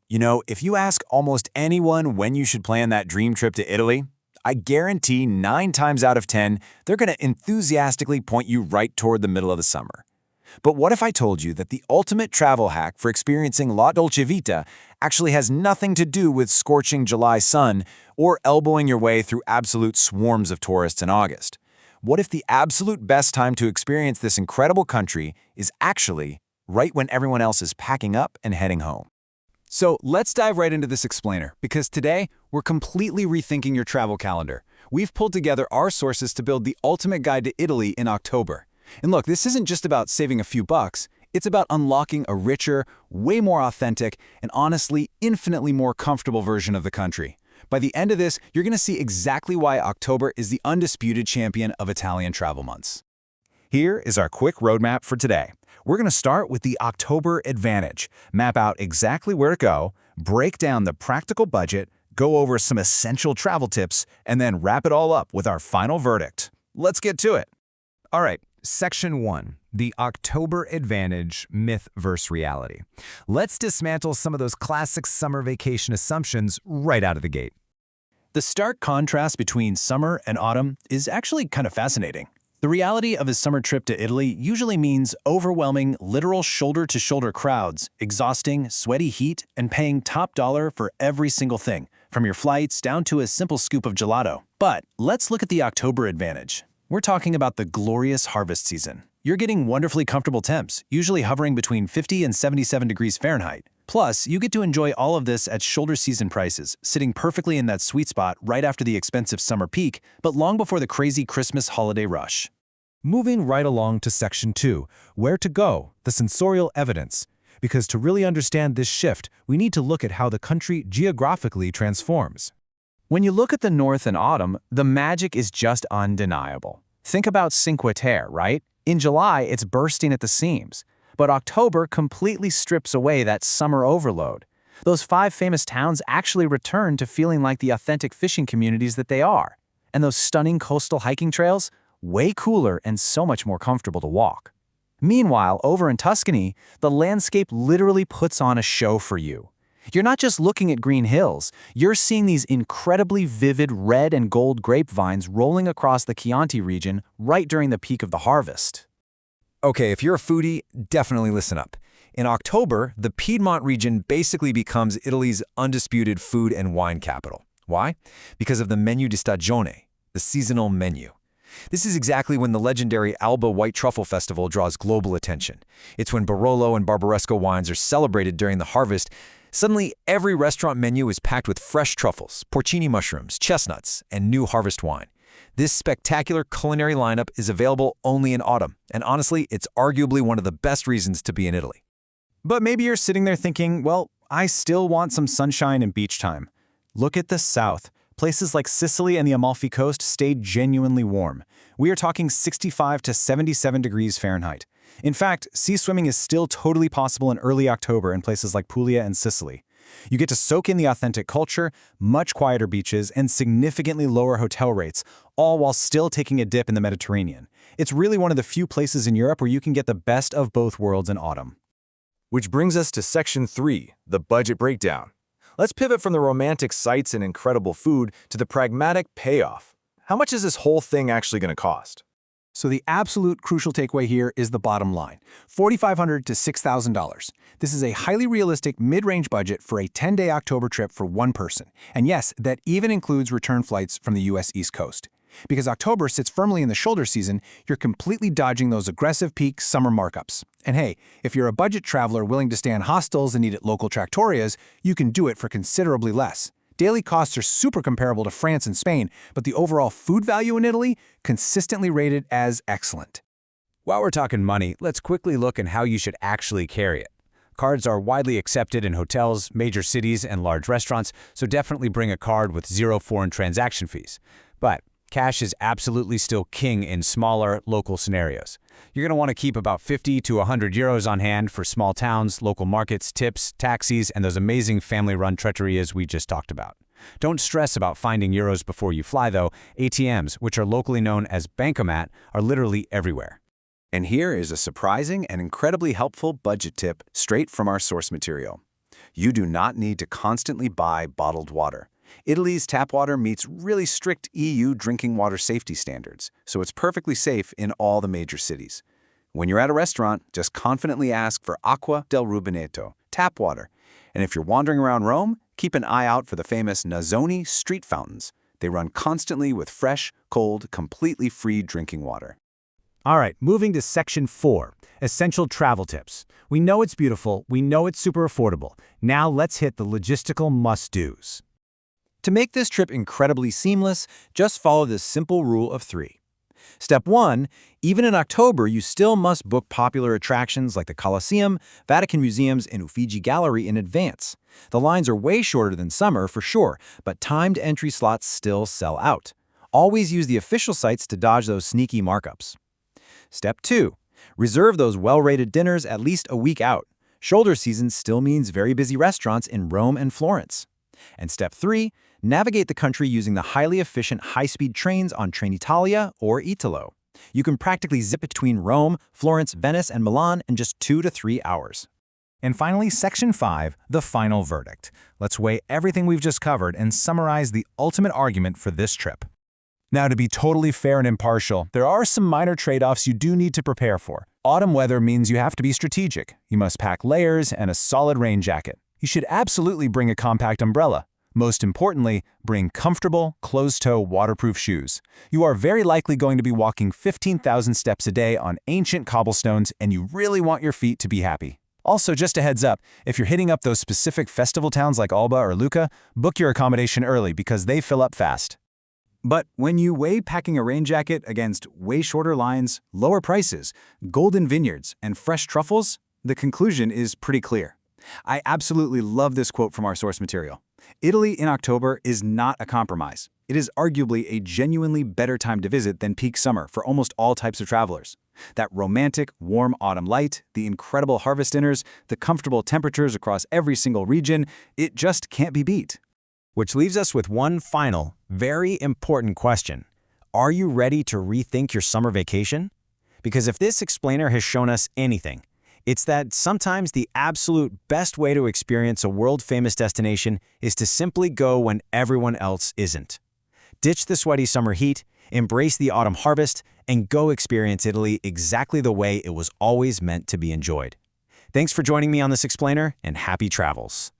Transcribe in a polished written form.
You know, if you ask almost anyone when you should plan that dream trip to Italy, I guarantee 9 times out of 10, they're going to enthusiastically point you right toward the middle of the summer. But what if I told you that the ultimate travel hack for experiencing La Dolce Vita actually has nothing to do with scorching July sun or elbowing your way through absolute swarms of tourists in August? What if the absolute best time to experience this incredible country is actually right when everyone else is packing up and heading home? So let's dive right into this explainer, because today we're completely rethinking your travel calendar. We've pulled together our sources to build the ultimate guide to Italy in October. And look, this isn't just about saving a few bucks, it's about unlocking a richer, way more authentic, and honestly, infinitely more comfortable version of the country. By the end of this, you're going to see exactly why October is the undisputed champion of Italian travel months. Here is our quick roadmap for today. We're going to start with the October Advantage, map out exactly where to go, break down the practical budget, go over some essential travel tips, and then wrap it all up with our final verdict. Let's get to it. All right, Section 1, the October Advantage, myth versus reality. Let's dismantle some of those classic summer vacation assumptions right out of the gate. The stark contrast between summer and autumn is actually kind of fascinating. The reality of a summer trip to Italy usually means overwhelming, literal shoulder-to-shoulder crowds, exhausting, sweaty heat, and paying top dollar for every single thing, from your flights down to a simple scoop of gelato. But let's look at the October Advantage. We're talking about the glorious harvest season. You're getting wonderfully comfortable temps, usually hovering between 50 and 77 degrees Fahrenheit. Plus, you get to enjoy all of this at shoulder season prices, sitting perfectly in that sweet spot right after the expensive summer peak, but long before the crazy Christmas holiday rush. Moving right along to Section 2, where to go, the sensorial evidence. Because to really understand this shift, we need to look at how the country geographically transforms. When you look at the north in autumn, the magic is just undeniable. Think about Cinque Terre, right? In July, it's bursting at the seams. But October completely strips away that summer overload. Those 5 famous towns actually return to feeling like the authentic fishing communities that they are. And those stunning coastal hiking trails? Way cooler and so much more comfortable to walk. Meanwhile, over in Tuscany, the landscape literally puts on a show for you. You're not just looking at green hills, you're seeing these incredibly vivid red and gold grapevines rolling across the Chianti region right during the peak of the harvest. Okay, if you're a foodie, definitely listen up. In October, the Piedmont region basically becomes Italy's undisputed food and wine capital. Why? Because of the menu di stagione, the seasonal menu. This is exactly when the legendary Alba White Truffle Festival draws global attention. It's when Barolo and Barbaresco wines are celebrated during the harvest. Suddenly, every restaurant menu is packed with fresh truffles, porcini mushrooms, chestnuts, and new harvest wine. This spectacular culinary lineup is available only in autumn, and honestly, it's arguably one of the best reasons to be in Italy. But maybe you're sitting there thinking, well, I still want some sunshine and beach time. Look at the south. Places like Sicily and the Amalfi Coast stay genuinely warm. We are talking 65 to 77 degrees Fahrenheit. In fact, sea swimming is still totally possible in early October in places like Puglia and Sicily. You get to soak in the authentic culture, much quieter beaches, and significantly lower hotel rates, all while still taking a dip in the Mediterranean. It's really one of the few places in Europe where you can get the best of both worlds in autumn. Which brings us to Section 3, the budget breakdown. Let's pivot from the romantic sights and incredible food to the pragmatic payoff. How much is this whole thing actually going to cost? So the absolute crucial takeaway here is the bottom line, $4,500 to $6,000. This is a highly realistic mid-range budget for a 10-day October trip for one person. And yes, that even includes return flights from the US East Coast. Because October sits firmly in the shoulder season, you're completely dodging those aggressive peak summer markups. And hey, if you're a budget traveler willing to stay in hostels and eat at local trattorias, you can do it for considerably less. Daily costs are super comparable to France and Spain, but the overall food value in Italy consistently rated as excellent. While we're talking money, let's quickly look at how you should actually carry it. Cards are widely accepted in hotels, major cities, and large restaurants, so definitely bring a card with 0 foreign transaction fees. But cash is absolutely still king in smaller, local scenarios. You're going to want to keep about 50 to 100 euros on hand for small towns, local markets, tips, taxis, and those amazing family-run trattorias we just talked about. Don't stress about finding euros before you fly, though. ATMs, which are locally known as bancomat, are literally everywhere. And here is a surprising and incredibly helpful budget tip straight from our source material. You do not need to constantly buy bottled water. Italy's tap water meets really strict EU drinking water safety standards, so it's perfectly safe in all the major cities. When you're at a restaurant, just confidently ask for acqua del rubinetto, tap water. And if you're wandering around Rome, keep an eye out for the famous Nazzoni street fountains. They run constantly with fresh, cold, completely free drinking water. All right, moving to Section 4, Essential Travel Tips. We know it's beautiful, we know it's super affordable. Now let's hit the logistical must-dos. To make this trip incredibly seamless, just follow this simple rule of 3. Step 1, even in October, you still must book popular attractions like the Colosseum, Vatican Museums, and Uffizi Gallery in advance. The lines are way shorter than summer, for sure, but timed entry slots still sell out. Always use the official sites to dodge those sneaky markups. Step 2, reserve those well-rated dinners at least a week out. Shoulder season still means very busy restaurants in Rome and Florence. And Step 3, navigate the country using the highly efficient high-speed trains on Trenitalia or Italo. You can practically zip between Rome, Florence, Venice, and Milan in just 2 to 3 hours. And finally, Section 5, the final verdict. Let's weigh everything we've just covered and summarize the ultimate argument for this trip. Now, to be totally fair and impartial, there are some minor trade-offs you do need to prepare for. Autumn weather means you have to be strategic. You must pack layers and a solid rain jacket. You should absolutely bring a compact umbrella. Most importantly, bring comfortable, closed-toe, waterproof shoes. You are very likely going to be walking 15,000 steps a day on ancient cobblestones, and you really want your feet to be happy. Also, just a heads up, if you're hitting up those specific festival towns like Alba or Lucca, book your accommodation early because they fill up fast. But when you weigh packing a rain jacket against way shorter lines, lower prices, golden vineyards, and fresh truffles, the conclusion is pretty clear. I absolutely love this quote from our source material. Italy in October is not a compromise. It is arguably a genuinely better time to visit than peak summer for almost all types of travelers. That romantic, warm autumn light, the incredible harvest dinners, the comfortable temperatures across every single region, it just can't be beat. Which leaves us with one final, very important question. Are you ready to rethink your summer vacation? Because if this explainer has shown us anything, it's that sometimes the absolute best way to experience a world-famous destination is to simply go when everyone else isn't. Ditch the sweaty summer heat, embrace the autumn harvest, and go experience Italy exactly the way it was always meant to be enjoyed. Thanks for joining me on this explainer, and happy travels.